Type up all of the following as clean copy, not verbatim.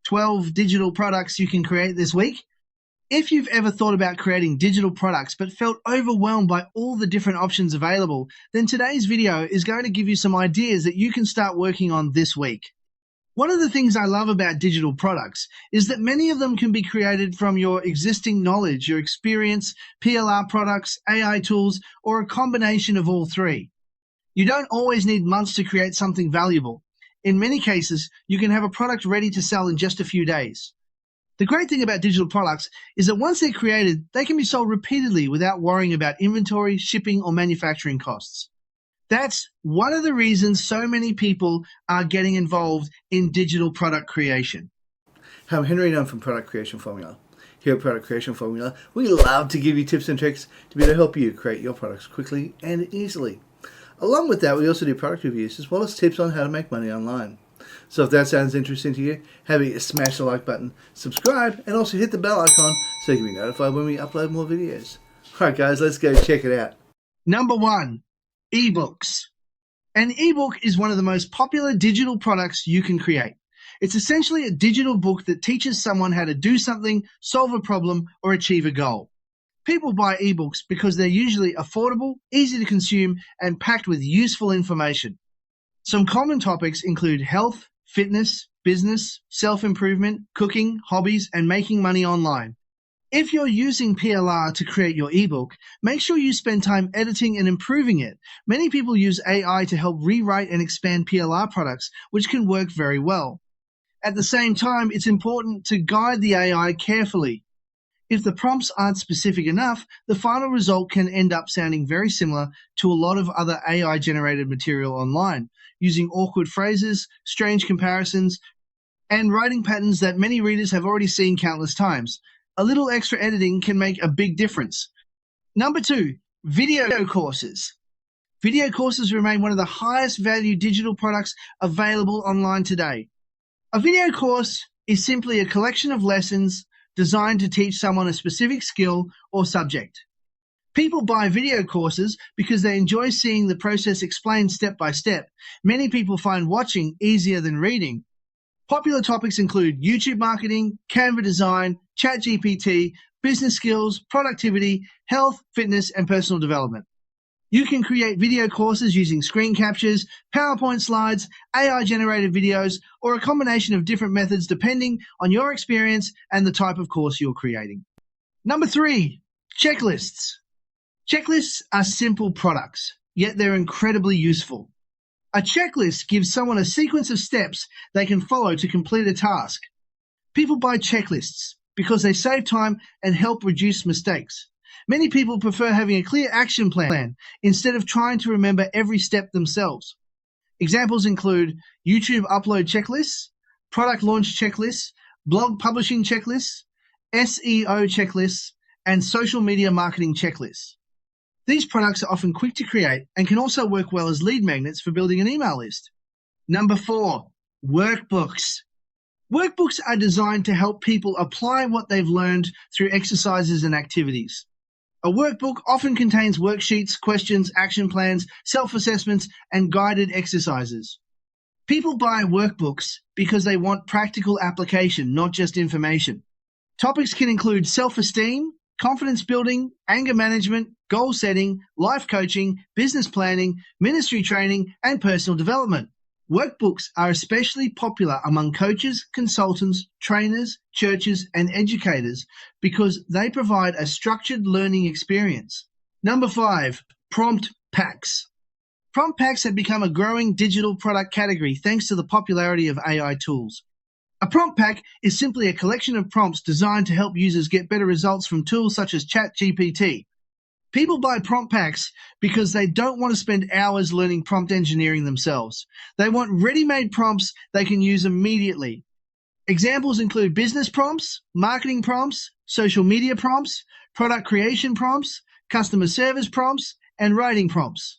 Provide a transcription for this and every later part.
12 digital products you can create this week. If you've ever thought about creating digital products but felt overwhelmed by all the different options available, then today's video is going to give you some ideas that you can start working on this week. One of the things I love about digital products is that many of them can be created from your existing knowledge, your experience, PLR products, AI tools, or a combination of all three. You don't always need months to create something valuable. In many cases, you can have a product ready to sell in just a few days. The great thing about digital products is that once they're created, they can be sold repeatedly without worrying about inventory, shipping, or manufacturing costs. That's one of the reasons so many people are getting involved in digital product creation. Hi, I'm Henry and I'm from Product Creation Formula. Here at Product Creation Formula, we love to give you tips and tricks to be able to help you create your products quickly and easily. Along with that, we also do product reviews as well as tips on how to make money online. So if that sounds interesting to you, have you smash the like button, subscribe, and also hit the bell icon so you can be notified when we upload more videos. Alright guys, let's go check it out. Number 1, ebooks. An ebook is one of the most popular digital products you can create. It's essentially a digital book that teaches someone how to do something, solve a problem, or achieve a goal. People buy ebooks because they're usually affordable, easy to consume, and packed with useful information. Some common topics include health, fitness, business, self-improvement, cooking, hobbies, and making money online. If you're using PLR to create your ebook, make sure you spend time editing and improving it. Many people use AI to help rewrite and expand PLR products, which can work very well. At the same time, it's important to guide the AI carefully. If the prompts aren't specific enough, the final result can end up sounding very similar to a lot of other AI-generated material online, using awkward phrases, strange comparisons, and writing patterns that many readers have already seen countless times. A little extra editing can make a big difference. Number 2, video courses. Video courses remain one of the highest value digital products available online today. A video course is simply a collection of lessons designed to teach someone a specific skill or subject. People buy video courses because they enjoy seeing the process explained step by step. Many people find watching easier than reading. Popular topics include YouTube marketing, Canva design, ChatGPT, business skills, productivity, health, fitness, and personal development. You can create video courses using screen captures, PowerPoint slides, AI-generated videos, or a combination of different methods depending on your experience and the type of course you're creating. Number 3, checklists. Checklists are simple products, yet they're incredibly useful. A checklist gives someone a sequence of steps they can follow to complete a task. People buy checklists because they save time and help reduce mistakes. Many people prefer having a clear action plan instead of trying to remember every step themselves. Examples include YouTube upload checklists, product launch checklists, blog publishing checklists, SEO checklists, and social media marketing checklists. These products are often quick to create and can also work well as lead magnets for building an email list. Number 4, workbooks. Workbooks are designed to help people apply what they've learned through exercises and activities. A workbook often contains worksheets, questions, action plans, self-assessments, and guided exercises. People buy workbooks because they want practical application, not just information. Topics can include self-esteem, confidence building, anger management, goal setting, life coaching, business planning, ministry training, and personal development. Workbooks are especially popular among coaches, consultants, trainers, churches, and educators because they provide a structured learning experience. Number 5, prompt packs. Prompt packs have become a growing digital product category thanks to the popularity of AI tools. A prompt pack is simply a collection of prompts designed to help users get better results from tools such as ChatGPT. People buy prompt packs because they don't want to spend hours learning prompt engineering themselves. They want ready-made prompts they can use immediately. Examples include business prompts, marketing prompts, social media prompts, product creation prompts, customer service prompts, and writing prompts.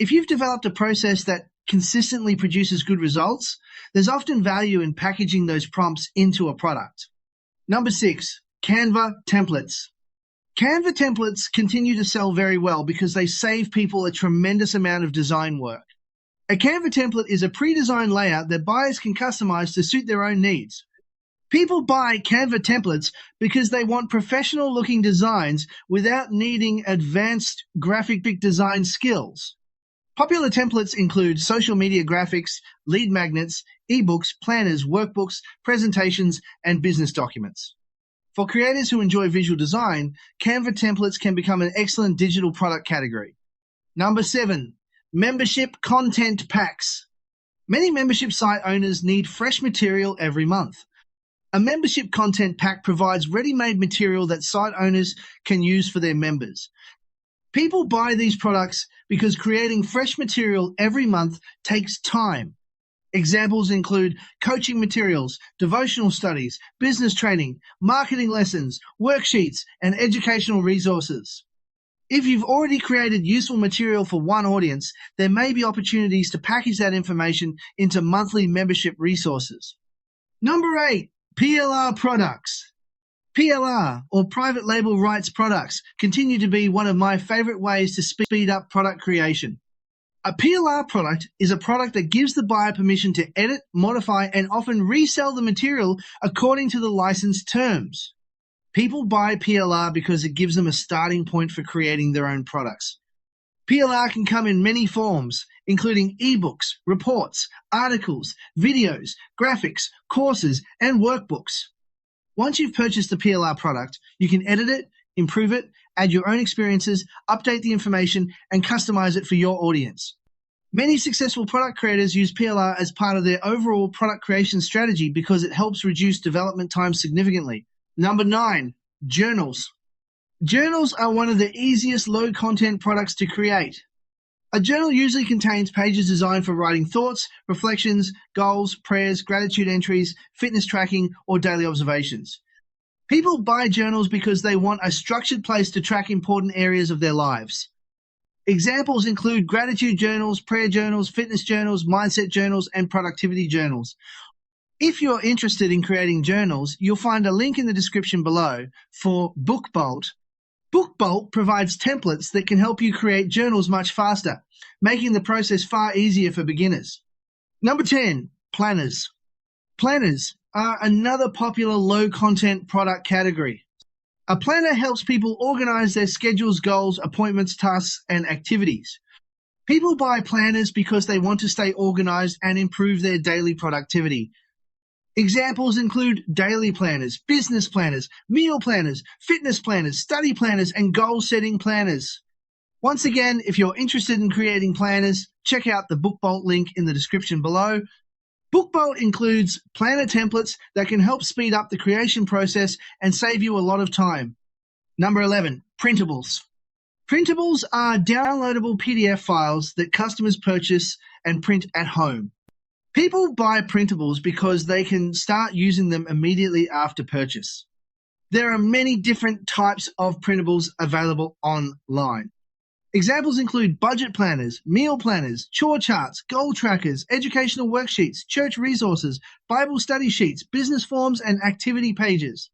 If you've developed a process that consistently produces good results, there's often value in packaging those prompts into a product. Number 6, Canva templates. Canva templates continue to sell very well because they save people a tremendous amount of design work. A Canva template is a pre-designed layout that buyers can customize to suit their own needs. People buy Canva templates because they want professional-looking designs without needing advanced graphic design skills. Popular templates include social media graphics, lead magnets, ebooks, planners, workbooks, presentations, and business documents. For creators who enjoy visual design, Canva templates can become an excellent digital product category. Number 7, membership content packs. Many membership site owners need fresh material every month. A membership content pack provides ready-made material that site owners can use for their members. People buy these products because creating fresh material every month takes time. Examples include coaching materials, devotional studies, business training, marketing lessons, worksheets, and educational resources. If you've already created useful material for one audience, there may be opportunities to package that information into monthly membership resources. Number 8, PLR products. PLR, or private label rights products, continue to be one of my favorite ways to speed up product creation. A PLR product is a product that gives the buyer permission to edit, modify, and often resell the material according to the license terms. People buy PLR because it gives them a starting point for creating their own products. PLR can come in many forms, including ebooks, reports, articles, videos, graphics, courses, and workbooks. Once you've purchased the PLR product, you can edit it, improve it, add your own experiences, update the information, and customize it for your audience. Many successful product creators use PLR as part of their overall product creation strategy because it helps reduce development time significantly. Number 9, journals. Journals are one of the easiest low-content products to create. A journal usually contains pages designed for writing thoughts, reflections, goals, prayers, gratitude entries, fitness tracking, or daily observations. People buy journals because they want a structured place to track important areas of their lives. Examples include gratitude journals, prayer journals, fitness journals, mindset journals, and productivity journals. If you're interested in creating journals, you'll find a link in the description below for 𝗬𝗶𝗰𝘁𝗄𝗯𝗲. 𝗬𝗶𝗰𝗁 provides templates that can help you create journals much faster, making the process far easier for beginners. Number 10, planners. Planners are another popular low-content product category. A planner helps people organize their schedules, goals, appointments, tasks, and activities. People buy planners because they want to stay organized and improve their daily productivity. Examples include daily planners, business planners, meal planners, fitness planners, study planners, and goal-setting planners. Once again, if you're interested in creating planners, check out the 𝗬𝗶𝗰𝗁 link in the description below. 𝗬𝗶𝗁 includes planner templates that can help speed up the creation process and save you a lot of time. Number 11, printables. Printables are downloadable PDF files that customers purchase and print at home. People buy printables because they can start using them immediately after purchase. There are many different types of printables available online. Examples include budget planners, meal planners, chore charts, goal trackers, educational worksheets, church resources, Bible study sheets, business forms, and activity pages.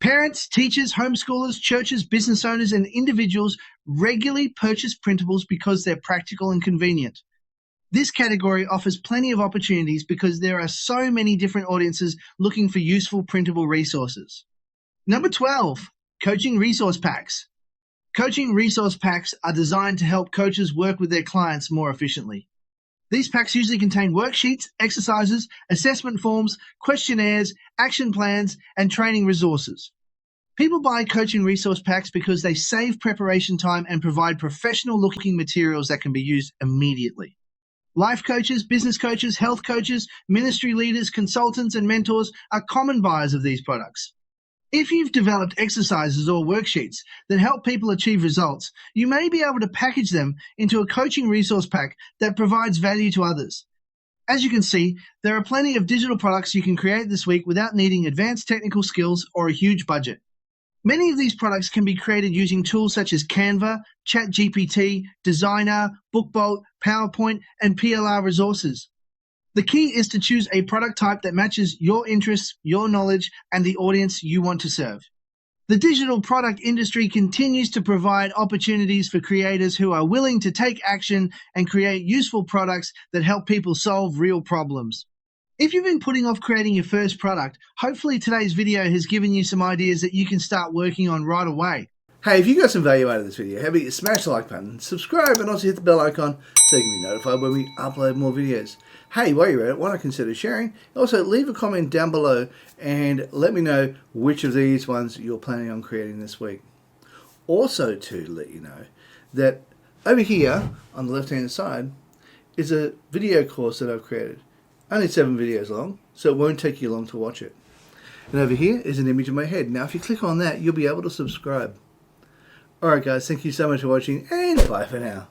Parents, teachers, homeschoolers, churches, business owners, and individuals regularly purchase printables because they're practical and convenient. This category offers plenty of opportunities because there are so many different audiences looking for useful printable resources. Number 12, coaching resource packs. Coaching resource packs are designed to help coaches work with their clients more efficiently. These packs usually contain worksheets, exercises, assessment forms, questionnaires, action plans, and training resources. People buy coaching resource packs because they save preparation time and provide professional-looking materials that can be used immediately. Life coaches, business coaches, health coaches, ministry leaders, consultants, and mentors are common buyers of these products. If you've developed exercises or worksheets that help people achieve results, you may be able to package them into a coaching resource pack that provides value to others. As you can see, there are plenty of digital products you can create this week without needing advanced technical skills or a huge budget. Many of these products can be created using tools such as Canva, ChatGPT, Designer, 𝗬𝗶𝗁𝗁, PowerPoint, and PLR resources. The key is to choose a product type that matches your interests, your knowledge, and the audience you want to serve. The digital product industry continues to provide opportunities for creators who are willing to take action and create useful products that help people solve real problems. If you've been putting off creating your first product, hopefully today's video has given you some ideas that you can start working on right away. Hey, if you got some value out of this video, how about you smash the like button, subscribe, and also hit the bell icon so you can be notified when we upload more videos. Hey, while you're at it, why not consider sharing? Also, leave a comment down below and let me know which of these ones you're planning on creating this week. Also, to let you know that over here on the left-hand side is a video course that I've created. Only 7 videos long, so it won't take you long to watch it. And over here is an image of my head. Now, if you click on that, you'll be able to subscribe. Alright guys, thank you so much for watching, and bye for now.